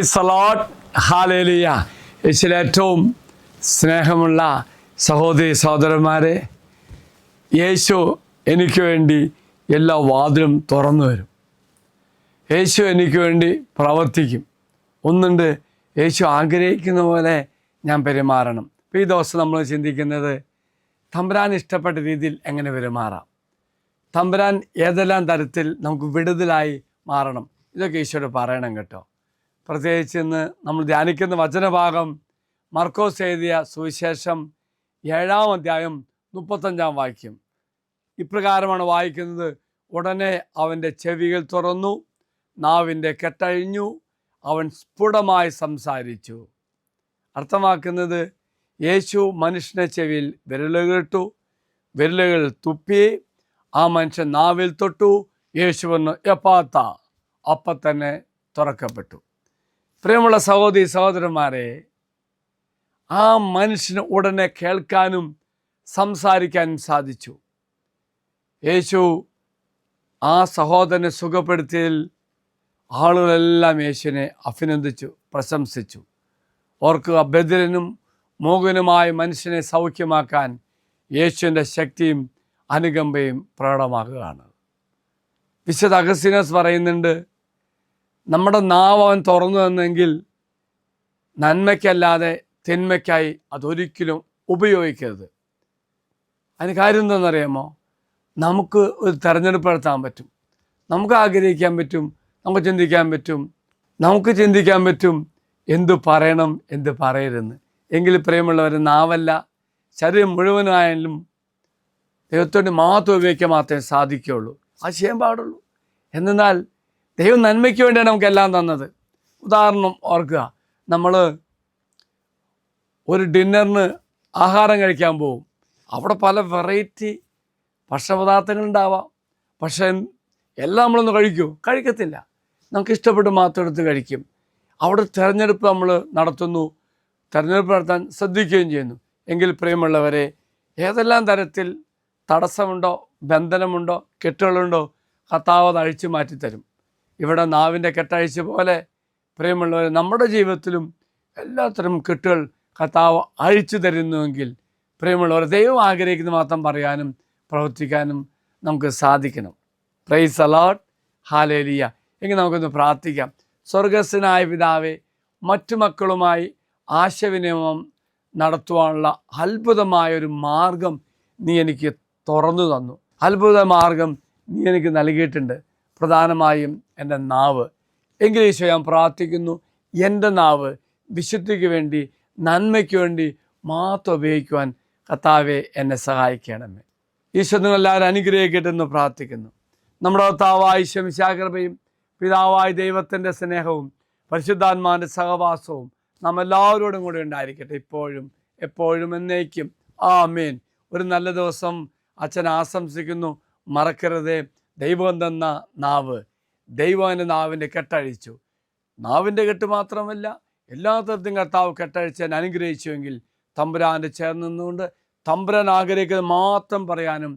Praise the Lord, hallelujah. യേശുവിൽ ഏറ്റവും സ്നേഹമുള്ള സഹോദരി സഹോദരന്മാരെ, യേശു എനിക്ക് വേണ്ടി എല്ലാ വാതിലും തുറന്നു വരും. യേശു എനിക്ക് വേണ്ടി പ്രവർത്തിക്കും. ഒന്നുണ്ട്, യേശു ആഗ്രഹിക്കുന്ന പോലെ ഞാൻ പെരുമാറണം. ഇപ്പോൾ ഈ ദിവസം നമ്മൾ ചിന്തിക്കുന്നത് തമ്പുരാൻ ഇഷ്ടപ്പെട്ട രീതിയിൽ എങ്ങനെ പെരുമാറാം, തമ്പുരാൻ ഏതെല്ലാം തരത്തിൽ നമുക്ക് വിടുതലായി മാറണം, ഇതൊക്കെ ഈശോയോട് പറയണം കേട്ടോ. പ്രത്യേകിച്ച് ഇന്ന് നമ്മൾ ധ്യാനിക്കുന്ന വചനഭാഗം മർക്കോസ് എഴുതിയ സുവിശേഷം 7-ാം അധ്യായം 35-ാം വാക്യം. ഇപ്രകാരമാണ് വായിക്കുന്നത്: ഉടനെ അവൻ്റെ ചെവികൾ തുറന്നു, നാവിൻ്റെ കെട്ടഴിഞ്ഞു, അവൻ സ്ഫുടമായി സംസാരിച്ചു. അർത്ഥമാക്കുന്നത്, യേശു മനുഷ്യൻ്റെ ചെവിയിൽ വിരലുകളിട്ടു, വിരലുകൾ തുപ്പി, ആ മനുഷ്യൻ നാവിൽ തൊട്ടു, യേശു പറഞ്ഞു എപ്പാത്ത, അപ്പം തന്നെ തുറക്കപ്പെട്ടു. പ്രിയമുള്ള സഹോദരി സഹോദരന്മാരെ, ആ മനുഷ്യന് ഉടനെ കേൾക്കാനും സംസാരിക്കാനും സാധിച്ചു. യേശു ആ സഹോദരനെ സുഖപ്പെടുത്തിയതിൽ ആളുകളെല്ലാം യേശുവിനെ അഭിനന്ദിച്ചു, പ്രശംസിച്ചു. ഓർക്കുക, ബധിരനും മൂകനുമായ മനുഷ്യനെ സൗഖ്യമാക്കാൻ യേശുവിൻ്റെ ശക്തിയും അനുകമ്പയും പ്രകടമാകുകയാണ്. വിശുദ്ധ അഗസ്തീനോസ് പറയുന്നുണ്ട്, നമ്മുടെ നാവ് അവൻ തുറന്നു തന്നെങ്കിൽ നന്മയ്ക്കല്ലാതെ തിന്മയ്ക്കായി അതൊരിക്കലും ഉപയോഗിക്കരുത്. അതിന് കാര്യം എന്താണെന്നറിയാമോ? നമുക്ക് ഒരു തിരഞ്ഞെടുപ്പ് നടത്താൻ പറ്റും, നമുക്ക് ആഗ്രഹിക്കാൻ പറ്റും, നമുക്ക് ചിന്തിക്കാൻ പറ്റും എന്തു പറയണം, എന്ത് പറയരുതെന്ന്. എങ്കിൽ പ്രിയമുള്ളവർ, നാവല്ല ശരീരം മുഴുവനായാലും ദൈവത്തോട് മാത്രം ഉപയോഗിക്കാൻ മാത്രമേ സാധിക്കുകയുള്ളൂ, അത് ചെയ്യാൻ പാടുള്ളൂ. എന്നാൽ ദൈവം നന്മയ്ക്ക് വേണ്ടിയാണ് നമുക്കെല്ലാം തന്നത്. ഉദാഹരണം ഓർക്കുക, നമ്മൾ ഒരു ഡിന്നറിന് ആഹാരം കഴിക്കാൻ പോകും. അവിടെ പല വെറൈറ്റി ഭക്ഷണപദാർത്ഥങ്ങളുണ്ടാവാം. പക്ഷേ എല്ലാം നമ്മളൊന്ന് കഴിക്കത്തില്ല. നമുക്ക് ഇഷ്ടപ്പെട്ട് മാത്രം എടുത്ത് കഴിക്കും. അവിടെ തിരഞ്ഞെടുപ്പ് നമ്മൾ നടത്തുന്നു, തിരഞ്ഞെടുപ്പ് നടത്താൻ ശ്രദ്ധിക്കുകയും ചെയ്യുന്നു. എങ്കിൽ പ്രിയമുള്ളവരെ, ഏതെല്ലാം തരത്തിൽ തടസ്സമുണ്ടോ, ബന്ധനമുണ്ടോ, കെട്ടുകളുണ്ടോ, കർത്താവ് അത് അഴിച്ചു മാറ്റിത്തരും. ഇവിടെ നാവിൻ്റെ കെട്ടഴിച്ച പോലെ പ്രിയമുള്ളവർ, നമ്മുടെ ജീവിതത്തിലും എല്ലാത്തരം കെട്ടുകൾ കർത്താവ് അഴിച്ചു തരുന്നുവെങ്കിൽ പ്രിയമുള്ളവർ, ദൈവം ആഗ്രഹിക്കുന്ന മാത്രം പറയാനും പ്രവർത്തിക്കാനും നമുക്ക് സാധിക്കണം. Praise the Lord, hallelujah. എങ്കിൽ നമുക്കൊന്ന് പ്രാർത്ഥിക്കാം. സ്വർഗസ്ഥനായ പിതാവേ, മറ്റു മക്കളുമായി ആശയവിനിമയം നടത്തുവാനുള്ള അത്ഭുതമായൊരു മാർഗം നീ എനിക്ക് തുറന്നു തന്നു. അത്ഭുത മാർഗം നീ എനിക്ക് നൽകിയിട്ടുണ്ട്, പ്രധാനമായും എൻ്റെ നാവ്. എങ്കിലും ഈശോ, ഞാൻ പ്രാർത്ഥിക്കുന്നു, എൻ്റെ നാവ് വിശുദ്ധിക്ക് വേണ്ടി, നന്മയ്ക്ക് വേണ്ടി മാത്രം ഉപയോഗിക്കുവാൻ കർത്താവെ എന്നെ സഹായിക്കണമേ. ഈശോ നിങ്ങളെല്ലാവരും അനുഗ്രഹിക്കട്ടെ എന്ന് പ്രാർത്ഥിക്കുന്നു. നമ്മുടെ കർത്താവായ ഈശോ മിശിഹായുടെ കൃപയും പിതാവായ ദൈവത്തിൻ്റെ സ്നേഹവും പരിശുദ്ധാത്മാവിൻ്റെ സഹവാസവും നാം എല്ലാവരോടും കൂടി ഉണ്ടായിരിക്കട്ടെ, ഇപ്പോഴും എപ്പോഴും എന്നേക്കും. ആമേൻ. ഒരു നല്ല ദിവസം അച്ഛൻ ആശംസിക്കുന്നു. മറക്കരുതേ, ദൈവം തന്ന നാവ്, ദൈവം എൻ്റെ നാവിൻ്റെ കെട്ടഴിച്ചു. നാവിൻ്റെ കെട്ട് മാത്രമല്ല, എല്ലാ തരത്തിലും കർത്താവ് കെട്ടഴിച്ചാൻ അനുഗ്രഹിച്ചുവെങ്കിൽ തമ്പുരാൻ്റെ ചേർന്ന് നിന്നുകൊണ്ട് തമ്പുരാൻ ആഗ്രഹിക്കുന്നത് മാത്രം പറയാനും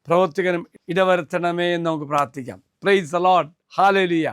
പ്രവർത്തിക്കാനും ഇടവരുത്തണമേ എന്ന് നമുക്ക് പ്രാർത്ഥിക്കാം. Praise the Lord, hallelujah.